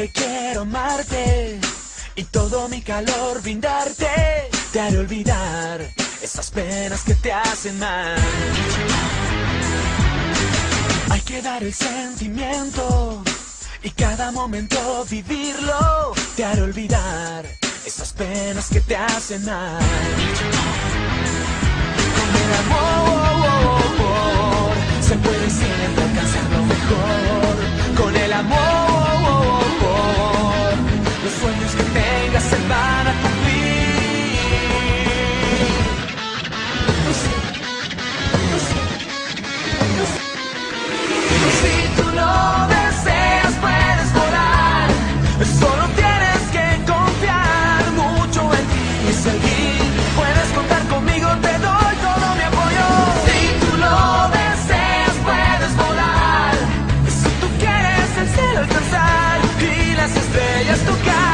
que quiero amarte y todo mi calor brindarte. Te haré olvidar esas penas que te hacen mal. Hay que dar el sentimiento y cada momento vivirlo. Te haré olvidar esas penas que te hacen mal. Con el amor se puede siempre alcanzar lo mejor. Con el amor los sueños que tengas se van a cumplir. Si tú lo deseas puedes volar. Solo tienes que confiar mucho en ti y seguir. Puedes contar conmigo, te doy todo mi apoyo. Si tú lo deseas puedes volar. Si tú quieres el cielo alcanzar y las estrellas tocar.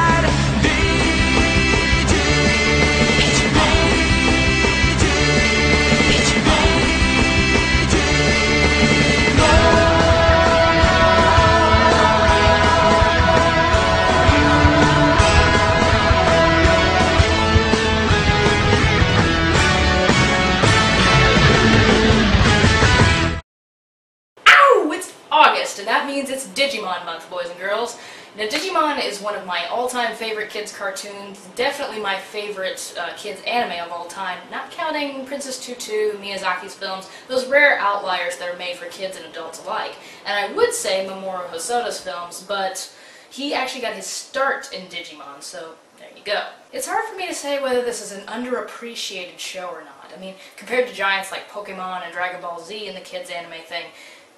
And that means it's Digimon month, boys and girls. Now, Digimon is one of my all-time favorite kids' cartoons, definitely my favorite kids' anime of all time, not counting Princess Tutu, Miyazaki's films, those rare outliers that are made for kids and adults alike. And I would say Mamoru Hosoda's films, but he actually got his start in Digimon, so there you go. It's hard for me to say whether this is an underappreciated show or not. I mean, compared to giants like Pokemon and Dragon Ball Z and the kids' anime thing,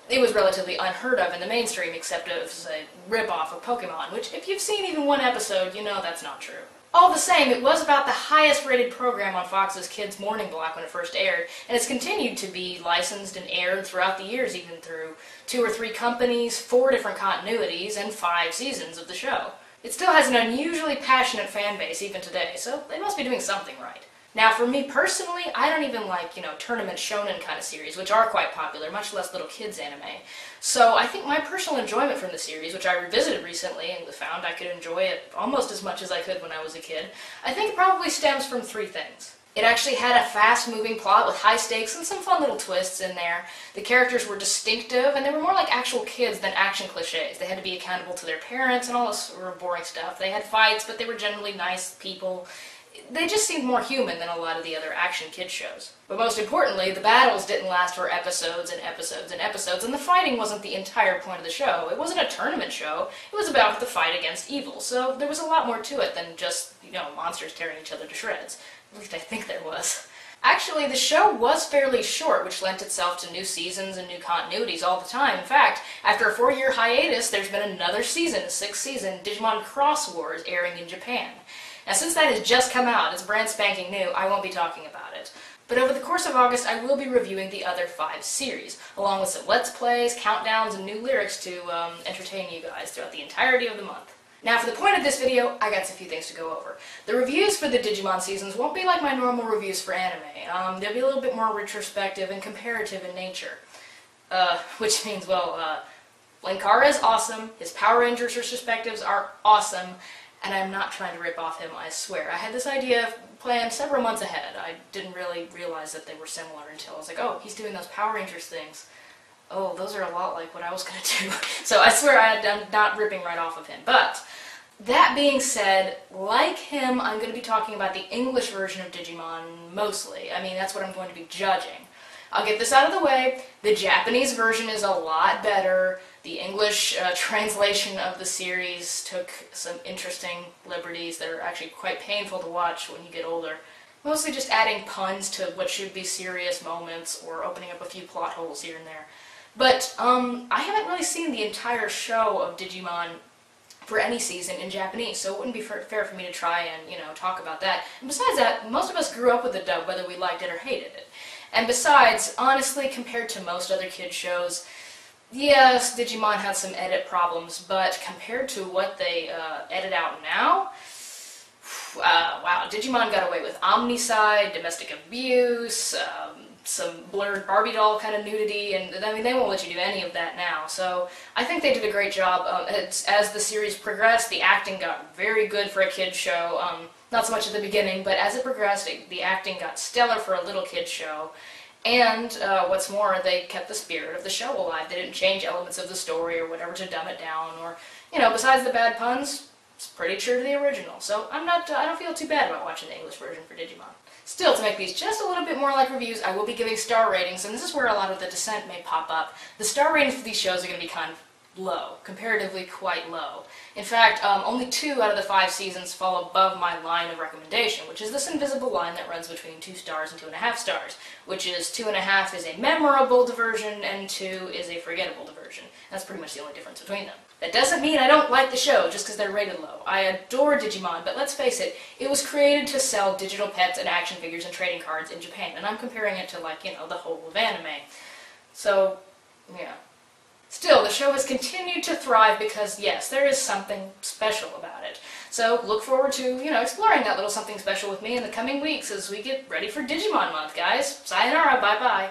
it was relatively unheard of in the mainstream, except as a rip-off of Pokemon, which, if you've seen even one episode, you know that's not true. All the same, it was about the highest-rated program on Fox's Kids Morning Block when it first aired, and it's continued to be licensed and aired throughout the years, even through 2 or 3 companies, 4 different continuities, and 5 seasons of the show. It still has an unusually passionate fan base even today, so they must be doing something right. Now, for me personally, I don't even like, tournament shonen kind of series, which are quite popular, much less little kids anime. So I think my personal enjoyment from the series, which I revisited recently and found I could enjoy it almost as much as I could when I was a kid, I think it probably stems from 3 things. It actually had a fast-moving plot with high stakes and some fun little twists in there. The characters were distinctive, and they were more like actual kids than action cliches. They had to be accountable to their parents and all this sort of boring stuff. They had fights, but they were generally nice people. They just seemed more human than a lot of the other action kids shows. But most importantly, the battles didn't last for episodes and episodes and episodes, and the fighting wasn't the entire point of the show. It wasn't a tournament show. It was about the fight against evil, so there was a lot more to it than just, monsters tearing each other to shreds. At least I think there was. Actually, the show was fairly short, which lent itself to new seasons and new continuities all the time. In fact, after a 4-year hiatus, there's been another season, a 6th season, Digimon Cross Wars, airing in Japan. Now, since that has just come out, it's brand spanking new, I won't be talking about it. But over the course of August, I will be reviewing the other 5 series, along with some Let's Plays, countdowns, and new lyrics to entertain you guys throughout the entirety of the month. Now, for the point of this video, I got a few things to go over. The reviews for the Digimon seasons won't be like my normal reviews for anime. They'll be a little bit more retrospective and comparative in nature. Which means, Linkara is awesome, his Power Rangers retrospectives are awesome, and I'm not trying to rip off him, I swear. I had this idea planned several months ahead. I didn't really realize that they were similar until I was like, oh, he's doing those Power Rangers things. Oh, those are a lot like what I was going to do. So I swear I'm not ripping right off of him. But that being said, like him, I'm going to be talking about the English version of Digimon mostly. I mean, that's what I'm going to be judging. I'll get this out of the way. The Japanese version is a lot better. The English translation of the series took some interesting liberties that are actually quite painful to watch when you get older. Mostly just adding puns to what should be serious moments or opening up a few plot holes here and there. But I haven't really seen the entire show of Digimon for any season in Japanese, so it wouldn't be fair for me to try and, talk about that. And besides that, most of us grew up with the dub whether we liked it or hated it. And besides, honestly, compared to most other kids shows, yes, Digimon had some edit problems, but compared to what they edit out now, wow, Digimon got away with omnicide, domestic abuse, some blurred Barbie doll kind of nudity, and I mean, they won't let you do any of that now. So I think they did a great job. As the series progressed, the acting got very good for a kid's show. Not so much at the beginning, but as it progressed, the acting got stellar for a little kid's show. And what's more, they kept the spirit of the show alive. They didn't change elements of the story or whatever to dumb it down, or, you know, besides the bad puns, it's pretty true to the original. So I don't feel too bad about watching the English version for Digimon. Still, to make these just a little bit more like reviews, I will be giving star ratings, and this is where a lot of the dissent may pop up. The star ratings for these shows are going to be kind of low, comparatively quite low. In fact, only 2 out of the 5 seasons fall above my line of recommendation, which is this invisible line that runs between 2 stars and 2.5 stars, which is 2.5 is a memorable diversion and 2 is a forgettable diversion. That's pretty much the only difference between them. That doesn't mean I don't like the show just because they're rated low. I adore Digimon, but let's face it, it was created to sell digital pets and action figures and trading cards in Japan, and I'm comparing it to, like, you know, the whole of anime. So, yeah. Still, the show has continued to thrive because, yes, there is something special about it. So look forward to, you know, exploring that little something special with me in the coming weeks as we get ready for Digimon month, guys. Sayonara, bye-bye.